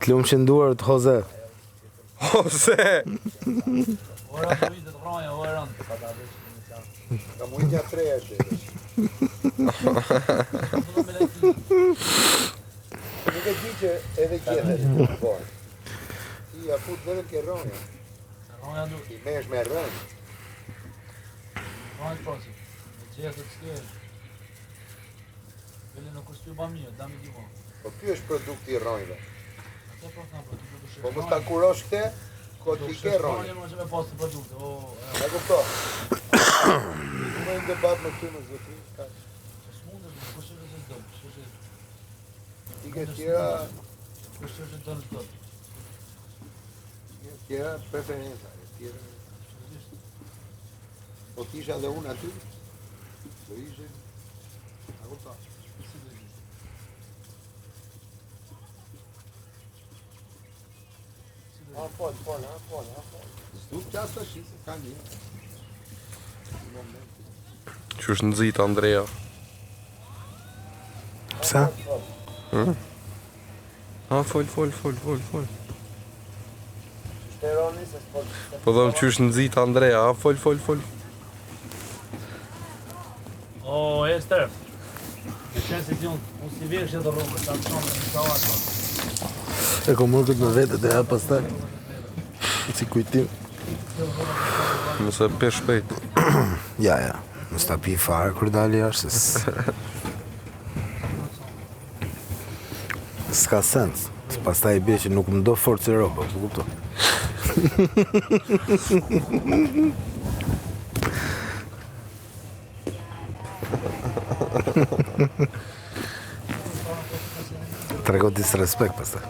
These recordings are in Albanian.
Plumshin duart, Jose. Jose! Ora të vitë të rronja, ora rëndë. Ka mujtja 3 është. Nuk e di që edhe gjithë bojnë. Ti ja fut vetëm ke rronja. Rronja nuk. Ti mesh me rënë. Rronja të posi. Me gjithë të s'kjerë. Vele në kushtu ba mirë, dami di mo. Po ky është produkti i rronjve. Ate po s'na produktu të shërë. Po mos ta kurosh këte, ko ti ke rronjë. Rronja më që me pas të produkte. E kupto. Ku me debat me ty në zotri, ka. S'mundë, kushtu që s'do. Ti ke tjera, Kushtu që të në s'do. tjera preferenca, tjera. Po t'isha dhe unë aty, do ishe, a kupto. Fol. S'duk qas të shi, se ka një. Që është nëzit Andrea. Pse? Fol. Shteroni se s'po... Po dhëm që është nëzit Andrea, fol. O, Ester. Me qenë se t'jonë, unë si vjesh e të rrungë, ta të shonë, në ka vatë. E kom mërë këtë me vete dhe ja pastaj. Si kujtim. Mëse pesh shpejt. Ja. Mos ta pi fare kur dali jashtë. S'ka sens. Pastaj i bie që nuk më do forcë roba, po kupton. Trego disrespekt pastaj.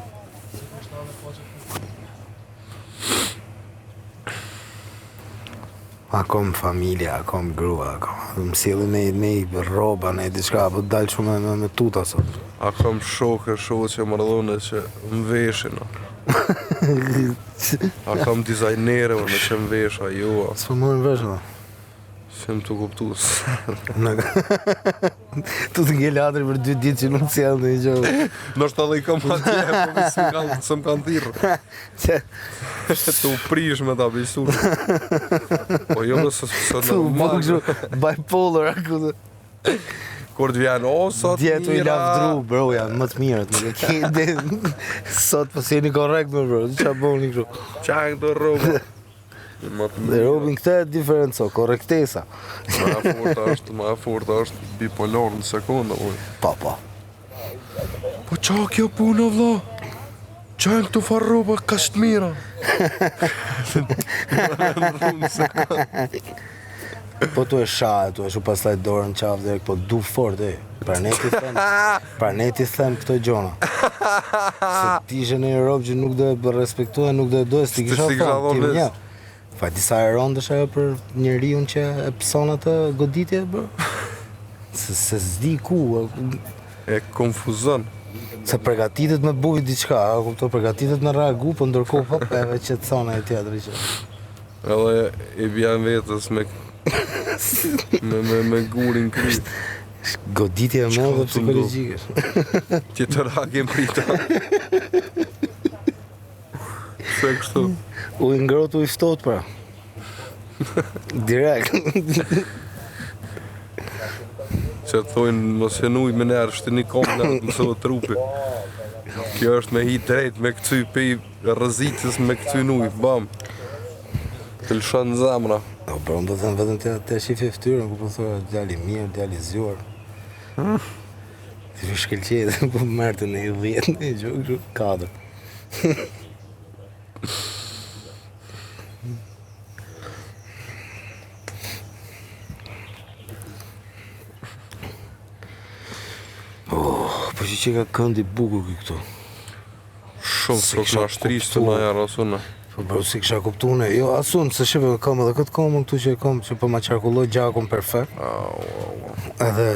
Akom familja, akom grua, më sjellin ne rroba, ne diçka, po dal shumë me tuta sot. A kam shoqe që më rëdhone që më veshin. A kam dizajnere në që më vesha, jo. S'po morën vesh, no. Sem të kuptus. Tu të nge latri për 2 ditë që nuk sjell në një gjohë. Nështë edhe i kam atje, po së më kanë thirrë. Të u prish me ta bisu. Po jo nëse normal. Bipolar, aku të... Kur të vjen, o, sot mira. Djetu i lavdru, bro, janë më të mirët. Sot po si jeni korrekt, bro, qa boni kështu. Qa e këtë roba. Dhe robin këtë e diferenco, korrektesa. Ma fort është bipolar në sekundë, uj. Po. Po qa kjo punë, vla? Qa e këtu farë roba ka shtë mira? Po tu e shahe, tu e shu pastaj dorën qafë dhe po du fort, e. Parneti them këto gjona. Se t'ishe në një robë që nuk do e respektuen, nuk do e dojë, s'ti kisha thonë, ti një. Fa disa e rondësh ajo për njeriun që e pëson atë goditje, bro. Se s'di ku. E konfuzon. Se përgatitet me bujt diçka, kupto, përgatitet me reagu, po ndërkohë hop, edhe që të thona e tjetëri që. Edhe i bjan vetës me gurin kryt. Goditje e modhe psikologjike. Që të rake mrita. Se kështu. U i ngrot, u i ftot, pra. Direkt. Që të thojnë mos jenuj me nërë, shtë një kom nërë të mësë trupi. Kjo është me hit drejt, me këcy pej rëzitës, me këcy nuj, bam. Të lëshon zemra. O, bro, më do të thënë vetëm të shife ftyrën, ku po thua djali mirë, djali zjuar. Të shkëlqetë, po mërë të në i 10, në i gjokë, 4. Po që ka këndi bukur këtu. Shumë, po kësha shtrisë të na jarë asune. Po bro, si kësha kuptune, jo asun, se shive kam edhe këtë komën këtu që e kam, që po ma qarkulloj gjakun perfekt. Edhe,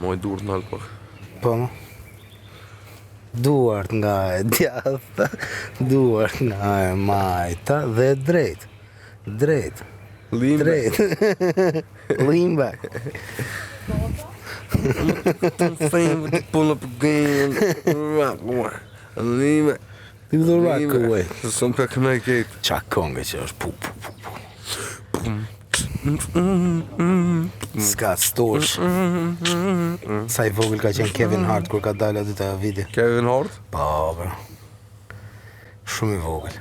Moj dur në alë pak. Po, duart nga e djatha, duart nga e majta dhe drejt. Drejt. Lean back. Lean back. Fame with the pull up again. Anime. Ti do rock away. Som për kënaj kejt. Qa këngë që është pu. S'ka stosh. Sa i vogël ka qenë Kevin Hart kur ka dalë aty te vidi. Kevin Hart? Po, bro. Shumë i vogël.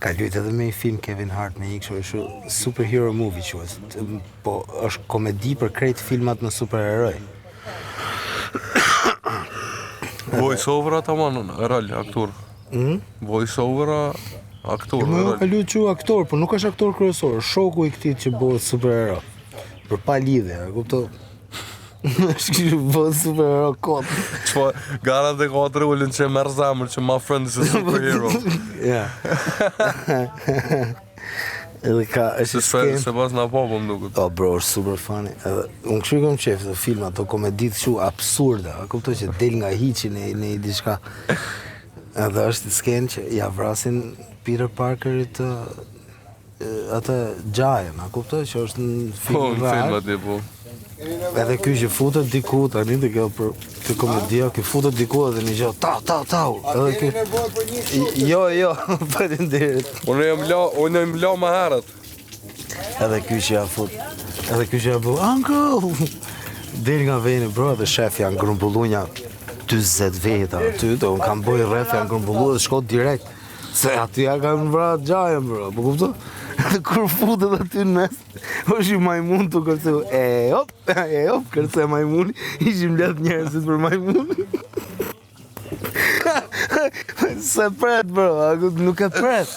Ka luajt edhe me një film Kevin Hart me një kështu superhero movie quhet. Po është komedi për krejt filmat në superheroj. Voice over ata manon, rol, aktor. Voice over aktor. Më ka luajt që aktor, po nuk është aktor kryesor, shoku i këtij që bëhet superhero. Për pa lidhje, e kupton? Është kështu bëhet superhero kot. Çfarë gara dhe ka rolin që merr zemër që my friend is a superhero. Ja. Edhe ka është skem. Se pas na popëm duket. Oh bro, është super funny. Edhe unë kështu kam qef të filma, ato komedit kështu absurde, a kuptoj që del nga hiçi në diçka. Edhe është sken që ja vrasin Peter Parkerit atë Giant, a kuptoj që është në Po, film në film atje po. Edhe ky që futet diku, tani të kjo për të komedia, ky futet diku edhe një gjë, tau. Edhe ky jo, faleminderit. Unë jam la më herët. Edhe ky që ja fut. Edhe ky që ja bu, uncle. Del nga veni bro, dhe shef janë grumbullu një 40 veta aty, dhe unë kam bëj rreth janë grumbullu dhe shko direkt. Se aty ja kanë vrat Giant bro, po kupto? Dhe kur futet aty në mes, është i majmun të kërceu, hop, kërce majmuni, ishim let njerëzit për majmuni. Se pret bro, nuk e pret.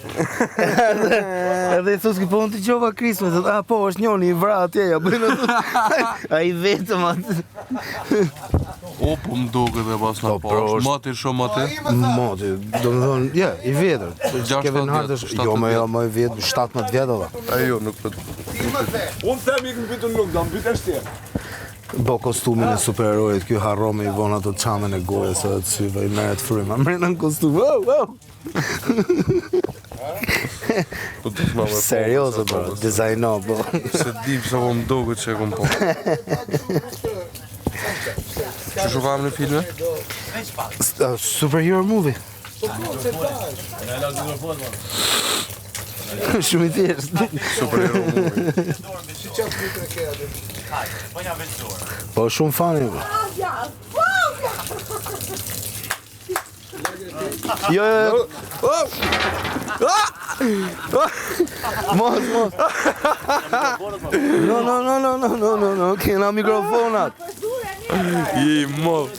Edhe i thos ki po unë të qova Krisme, po është njoni i vra atje, ja bëjnë atë, a i vetëm atë. O, po më duke dhe pas në Po, pa, është mati shumë aty. Mati, do më thonë, ja, i vjetër. Kevin Hart është, jo më i vjetër, 17 vjetë dhe. Ajo, nuk për... Unë them ikë në bitën nuk, do më bitë është tje. Bo kostumin e superherojit, kjo harro me i vonë ato qamen e gojës edhe të syve, i meret fryma, mërë në kostum, wow! Serioze, bro, dizajno, bro. Se di pësa po më duke që e kom po. Që shukam në filme? Superhero movie. Shumë i thjeshtë. Superhero movie. Po shumë fani, bro. Jo. Mos. No, kena mikrofonat. I mos.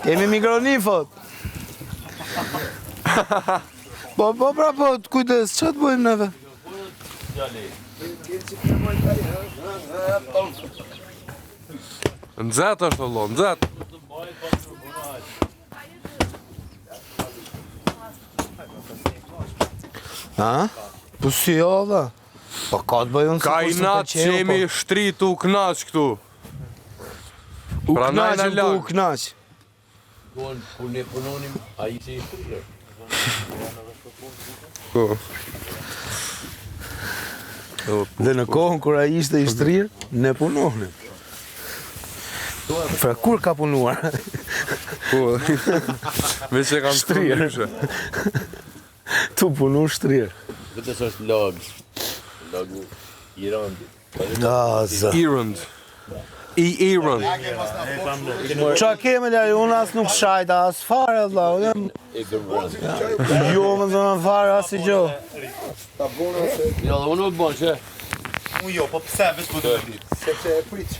Kemi mikronifot. Po, kujdes, që të bëjmë neve? Nxet është Allah, nxet. Ha? Po si jo, dhe? Po ka të bëjmë Ka i natë që jemi shtrit u knaq këtu. U knaqëm ku u knaq. Kur ne punonim, a i që i shtryrë. Ko. Dhe në kohën kur ai ishte i shtrirë, ne punonim. Fra kur ka punuar? Po. Me që kam Shtrirë. shtryrë. Tu punu shtrirë. Vetës është lagu Irandi. Irand. Irand. Qa keme lari, unë as nuk shajta, as fare, vla, jo më dhëna fare, as i gjo. Ja, dhe unë nuk bon që. Unë jo, po pëse veç po të ditë. Sepse e pritë.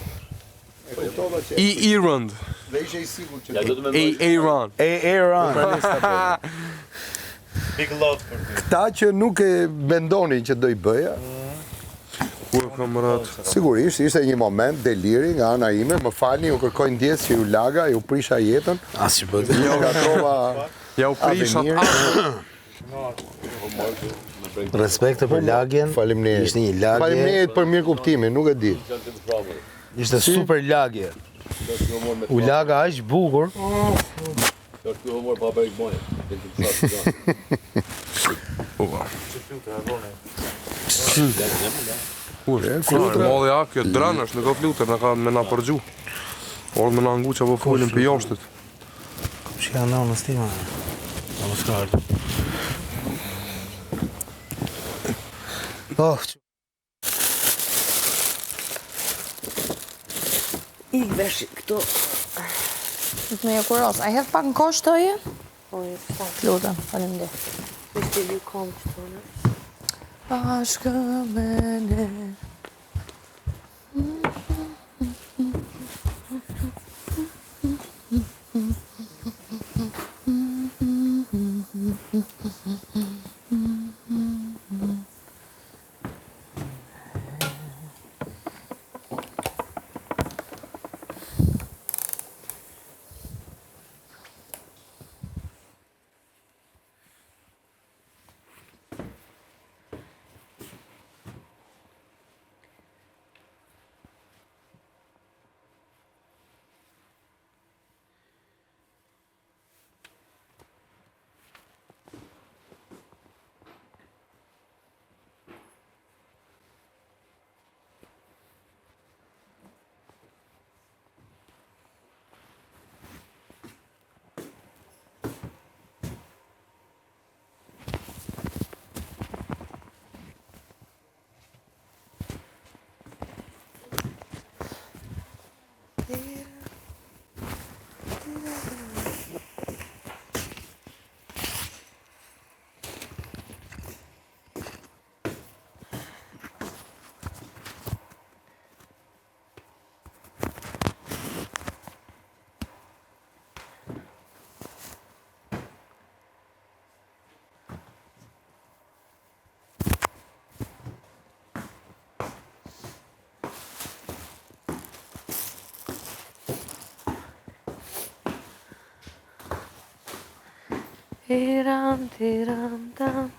E kuptova që Irand. dhe ishe i sigur që Ja, do të me Iran. Iran. Big love për ty. Këta që nuk e mendonin që do i bëja, Ku e kamerat? sigurisht ishte një moment deliri nga ana ime, më falni, ju kërkoj ndjes që ju laga, ju prisha jetën, As që bëtë. ju gatrova Ja u prishat Avenir. Respekte për lagjen. Faleminderit. Ishte një lagje. Faleminderit për mirë kuptimin, nuk e di. Ishte super lagje. U laga aq bukur. Do të humor pa bëj bone. Malli a, kjo dran është, nuk ka flutur, në ka me na përgju. Orë me na ngu që po folin për jashtit. Që janë në stima. Namaskar. I vesh këtu. Në një kuros, a hedh pak në kohë shtoje? Po, sa Lutem, faleminderit. ishte ju kom këtu, ne? Bashkë me ne. Tiram, tiram, tam.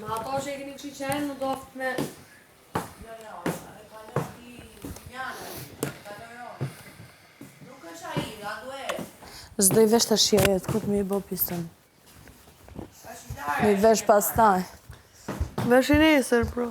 Ma ato që e keni kështu qenë, më doft me... S'do I vesh të shjejet, ku të mi I bo piston. Mi vesh pastaj. Vesh I nesër, bro.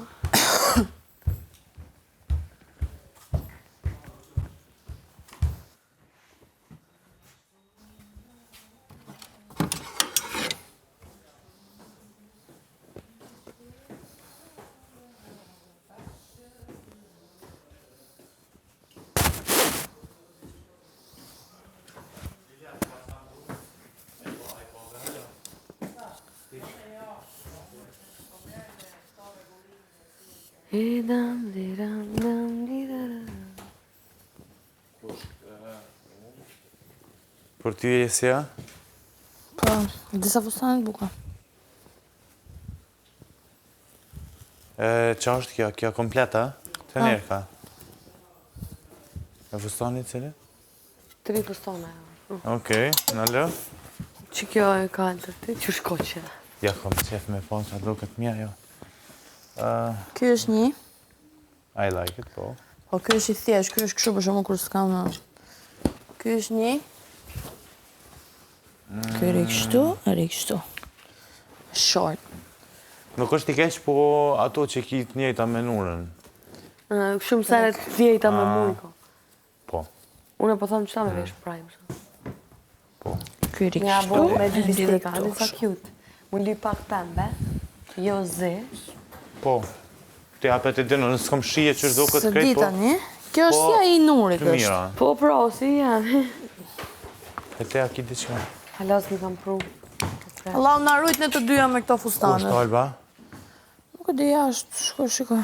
Për ty e si ja? Po, disa fustanit buka. Qa është kjo? Kjo kompleta? Të njerë ka? E fustanit cili? 3 fustana. Okej, në lë? Që kjo e kaltër ti, që shkoqe. Ja, kom qef me po, që a do këtë mja, jo. Ky është një. I like it, po. Po, ky është I thjesht, ky është kështu për shumë kur s'kam... Ky është një. Ky ri kështu. Short. Nuk është I keq, po ato që ki të njëjta me nurën. Shumë sene të vjejta me mujko. Po. Unë po thëmë qëta me vesh prime. Po. Ky ri Nga bo kështu. me dy bisteka, disa cute. Mu li pak pembe, jo zi. Po. Ti apet e dinë, nësë kom shije që shdo këtë Së krejt, di po. tani. Kjo është si ai I nurit Të është. mira. Po pro, si janë. E te a ki diqka. Halas mi kam pru. Allahu na rujt në të dyja me këto Ku është fustanet. Alba? Nuk e di jashtë, shikoj.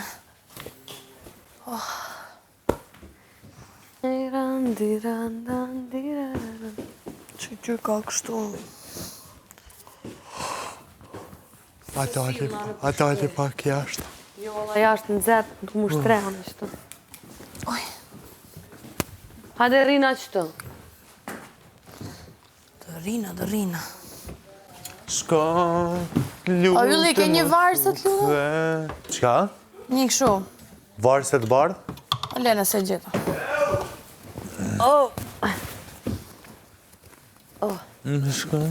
Që gjë ka kështu. Ato ali pak jashtë. Jo, alla jashtë në zetë, në të mu shtrehën e qëtë. Oj. Hade rina qëtë. Të rina. Shko, lutem. A ylli ke një varset lutem? Qka? Një kështu. Varset bardh? A lene se gjeta. Shko,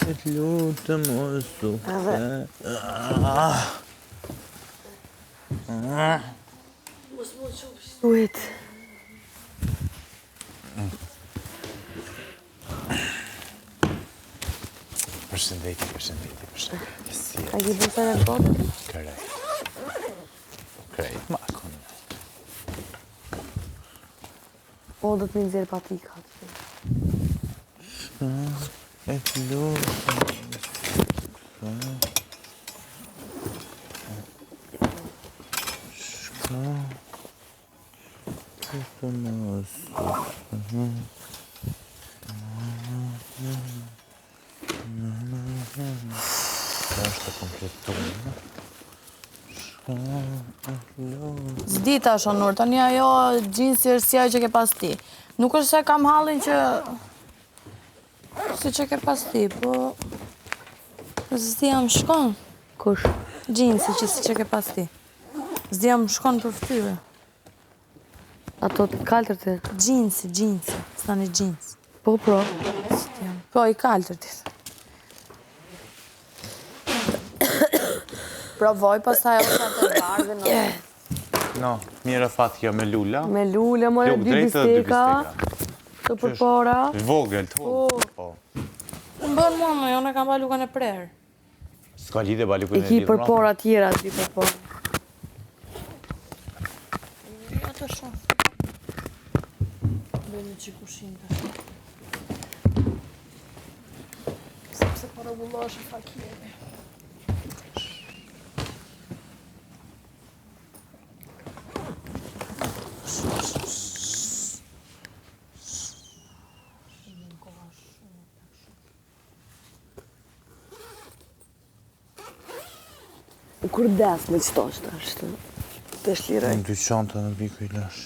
e të lutem o sufe. Duhet. Përshëndetje. Si A ki bëse në botë? Krejt, ma konë. O, do të më nëzirë patika. E të lutem. Shko, e të mos. Është të kompletuar. Zdi tash o Nur, tani ajo gjinsi është si ajo që ke pas ti. Nuk është se kam hallin që... Si që ke pas ti, po... Zdi jam shkon. Kush? Gjinsi që si që ke pas ti. Zdi jam shkon për ftyre. Ato të kaltër të? Gjinsi. Stani gjins. Po, pro. Po, I kaltër ti. Provoj, pastaj ose atë bardhë në... No, mira fat kjo me lula. Me lule, more Luk 2 drejtë dhe 2 bisteka. Të përpora. Vogël, të vogël. Po. Më bën mua, më jo në kam ba lukën e prerë. S'ka lidhe ba lukën I ki përpora tjera, ti përpora. Ja të shumë. Bëjmë që kushin të. Sepse po rregullohesh fakiri. Kur des me qëto është ashtë, të shliroj. Në dy qanta në biku I lash.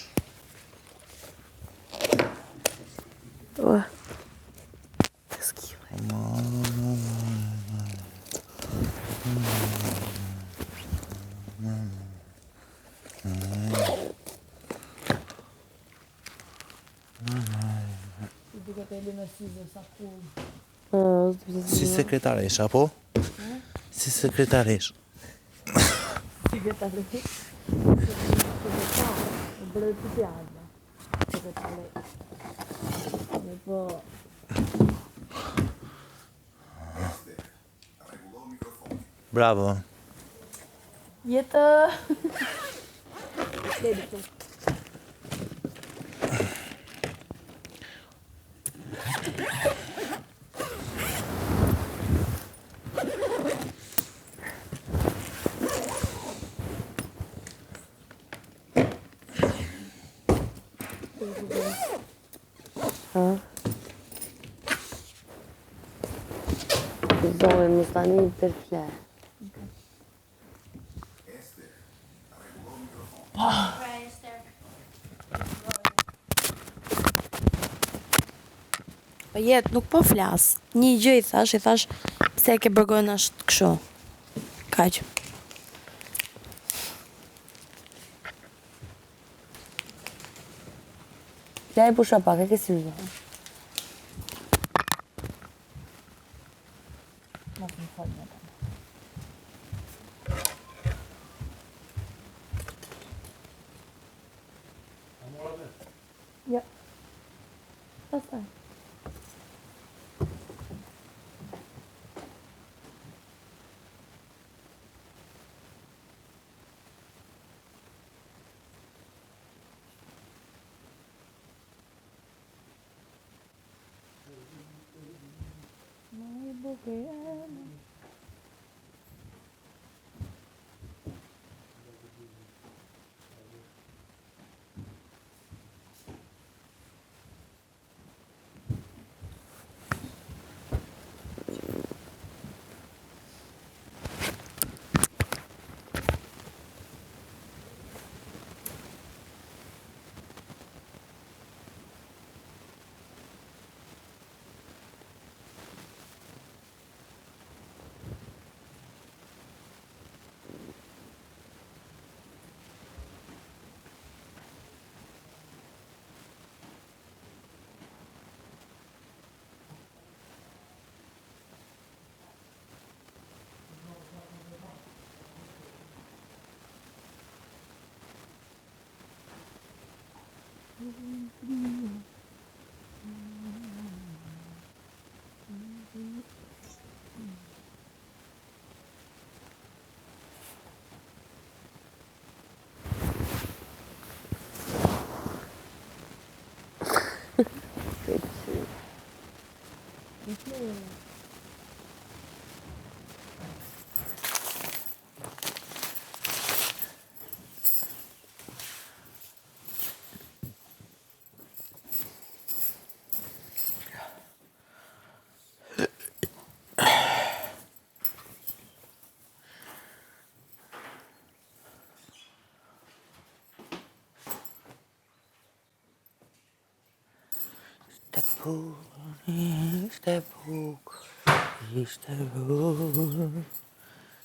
Të skilaj. Si sekretaresh, apo? Si sekretaresh. Bravo. Jetë... Zoe, më stani për fle. Po jetë, nuk po flas. Një gjë i thash, pse e ke bërgojnë ashtë kështu. Kaq. Ja e pusha pak, e ke si më. Ja. Pastaj.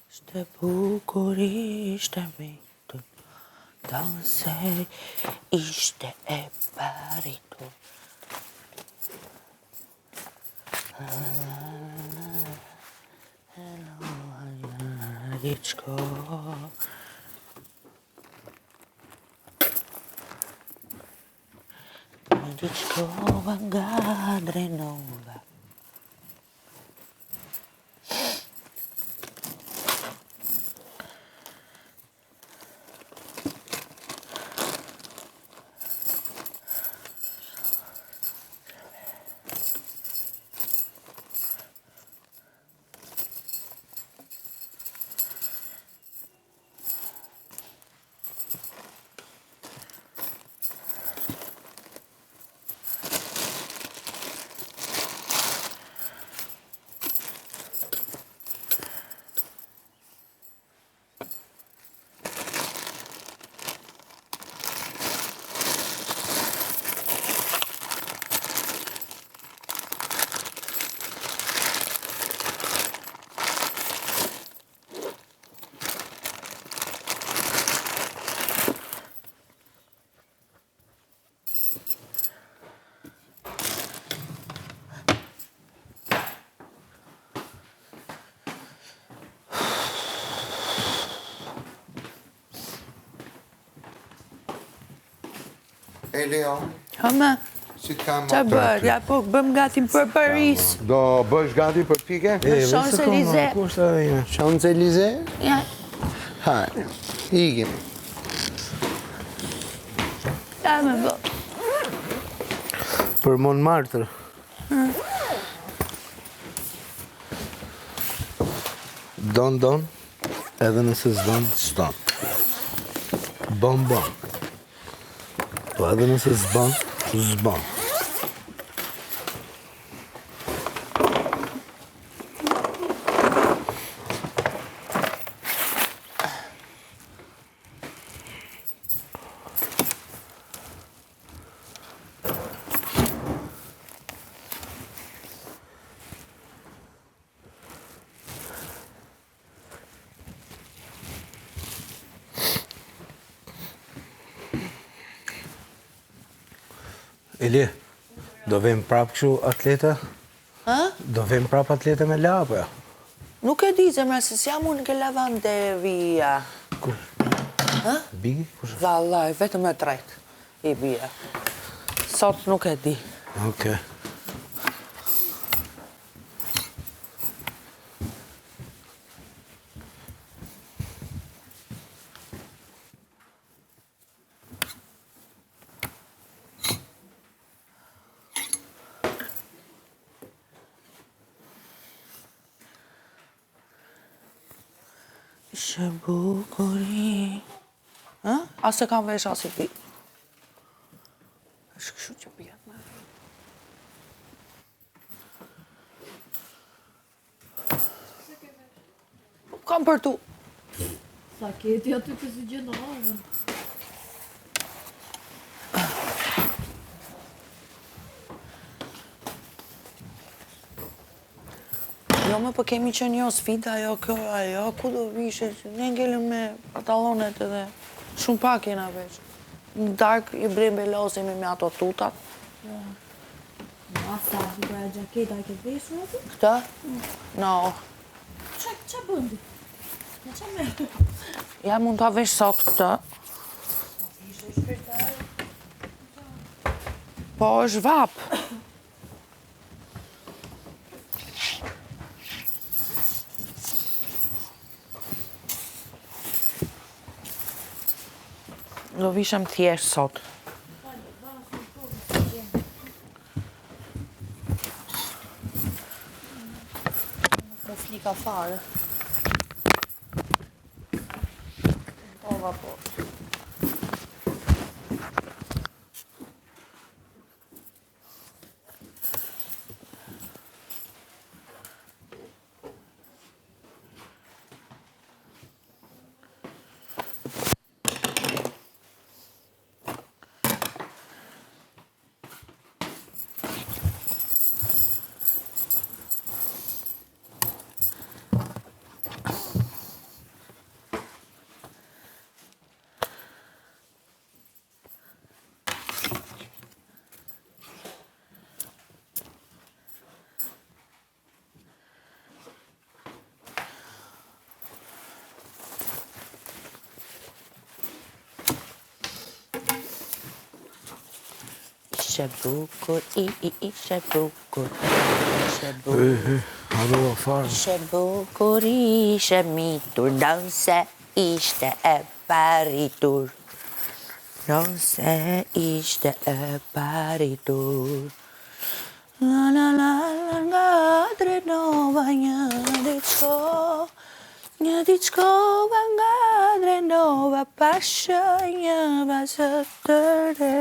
Ishte bukur, ishte mitur, dansej, ishte e paritur. Diçko. Diçko vanga drenova. Leon, Hëmë, si kam që bërë? Ja, po bëm gati për Paris. Do bësh gati për pike? Champs-Élysées. Ku është edhe ime? Champs-Élysées? Ja, Hajde, ikim. ja me bë. Për Montmartre. Don, edhe nëse s'don. Bon. Po edhe nëse s'ban. Eli, do vim prap kështu atleta? Ha? Do vim prap atleta me la, apo ja? Nuk e di, zemra, se s'jam unë ke lavandevia. Kur? Ha? Bigi? Kur? Vallaj, vetëm e tretë i bia. Sot nuk e di. Okej. Ishe bukuri. Ha? Ase kam vesh as i pi. Është kështu që pijet me. Kam për tu. Sa keti aty kësi gjenazën. Jo me po kemi qenë jo sfida, ajo kjo, ajo, ku do vishe, ne ngelëm me pantalonet edhe shumë pak jena veç. Në dark i brim belosemi me ato tutat. Asa, duka e gjaketa e ke veshur aty? Këta? No. Qa bëndi? Në qa me? Ja mund ta vesh sot këta. Po është vap. Do vishem thjesht sot. Po flika fare. Ova po. Ishe bukur, ishe bukur, ishe bukur. Halo, farë. Ishe bukur, ishe mitur, nëse ishte e paritur. Nëse ishte e paritur. La la la la nga drenova një diçkova nga drenova, pasha një bazë të re.